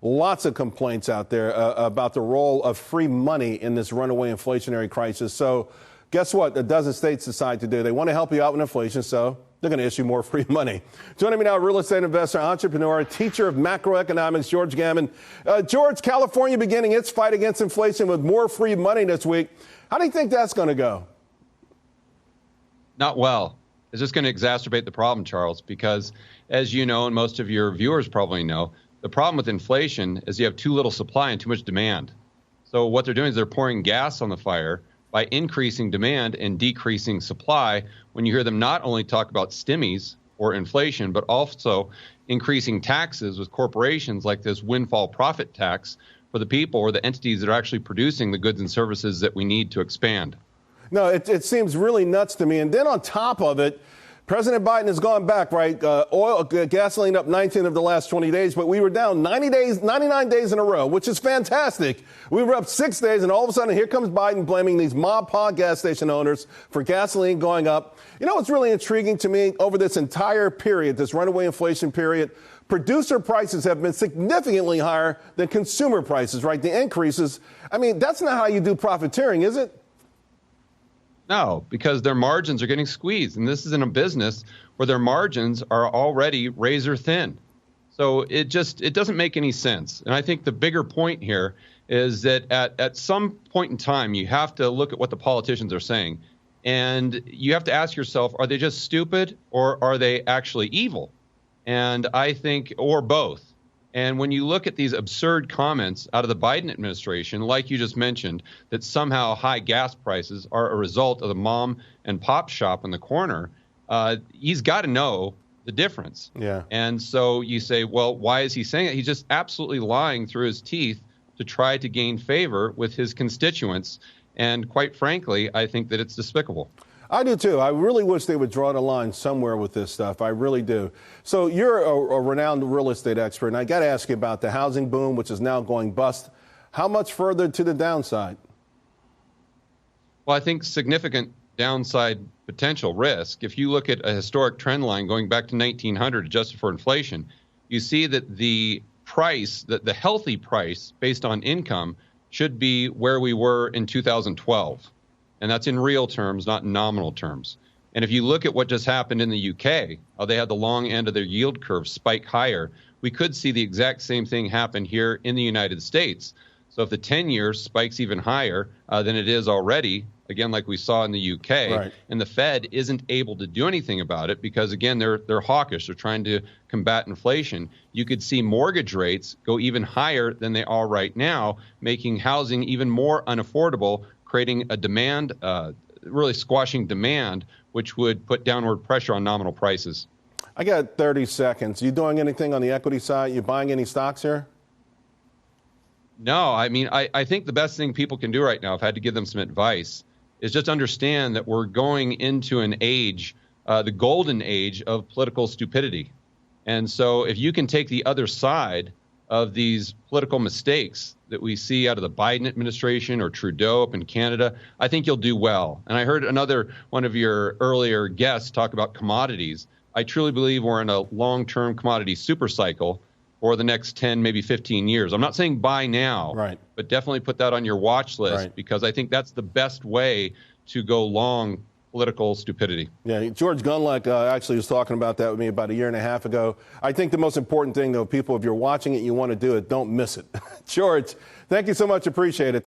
Lots of complaints out there about the role of free money in this runaway inflationary crisis. So guess what a dozen states decide to do? They want to help you out with inflation, so they're going to issue more free money. Joining me now, real estate investor, entrepreneur, teacher of macroeconomics, George Gammon. George, California beginning its fight against inflation with more free money this week. How do you think that's going to go? Not well. It's just going to exacerbate the problem, Charles, because as you know, and most of your viewers probably know, the problem with inflation is you have too little supply and too much demand. So what they're doing is they're pouring gas on the fire by increasing demand and decreasing supply when you hear them not only talk about stimmies or inflation, but also increasing taxes with corporations like this windfall profit tax for the people or the entities that are actually producing the goods and services that we need to expand. No, it seems really nuts to me. And then on top of it, President Biden has gone back, right? Gasoline up 19 of the last 20 days, but we were down 99 days in a row, which is fantastic. We were up 6 days, and all of a sudden, here comes Biden blaming these ma gas station owners for gasoline going up. You know what's really intriguing to me? Over this entire period, this runaway inflation period, producer prices have been significantly higher than consumer prices, right? The increases. I mean, that's not how you do profiteering, is it? No, because their margins are getting squeezed. And this is in a business where their margins are already razor thin. So it doesn't make any sense. And I think the bigger point here is that at some point in time, you have to look at what the politicians are saying. And you have to ask yourself, are they just stupid or are they actually evil? And I think, or both. And when you look at these absurd comments out of the Biden administration, like you just mentioned, that somehow high gas prices are a result of the mom and pop shop in the corner, he's got to know the difference. Yeah. And so you say, well, why is he saying it? He's just absolutely lying through his teeth to try to gain favor with his constituents. And quite frankly, I think that it's despicable. I do, too. I really wish they would draw the line somewhere with this stuff. I really do. So you're a renowned real estate expert, and I got to ask you about the housing boom, which is now going bust. How much further to the downside? Well, I think significant downside potential risk. If you look at a historic trend line going back to 1900, adjusted for inflation, you see that the price, the healthy price based on income, should be where we were in 2012. And that's in real terms, not in nominal terms. And if you look at what just happened in the UK, how they had the long end of their yield curve spike higher, we could see the exact same thing happen here in the United States. So if the 10-year spikes even higher than it is already, again, like we saw in the UK, right, and the Fed isn't able to do anything about it because, again, they're hawkish. They're trying to combat inflation. You could see mortgage rates go even higher than they are right now, making housing even more unaffordable, creating a demand, really squashing demand, which would put downward pressure on nominal prices. I got 30 seconds. You doing anything on the equity side? You buying any stocks here? No, I mean, I think the best thing people can do right now, if I had to give them some advice, is just understand that we're going into an age, the golden age of political stupidity. And so if you can take the other side of these political mistakes that we see out of the Biden administration or Trudeau up in Canada, I think you'll do well. And I heard another one of your earlier guests talk about commodities. I truly believe we're in a long-term commodity super cycle for the next 10, maybe 15 years. I'm not saying buy now, right, but definitely put that on your watch list, right, because I think that's the best way to go long political stupidity. Yeah, George Gunluck actually was talking about that with me about a year and a half ago. I think the most important thing, though, people, if you're watching it, you want to do it, don't miss it. George, thank you so much. Appreciate it.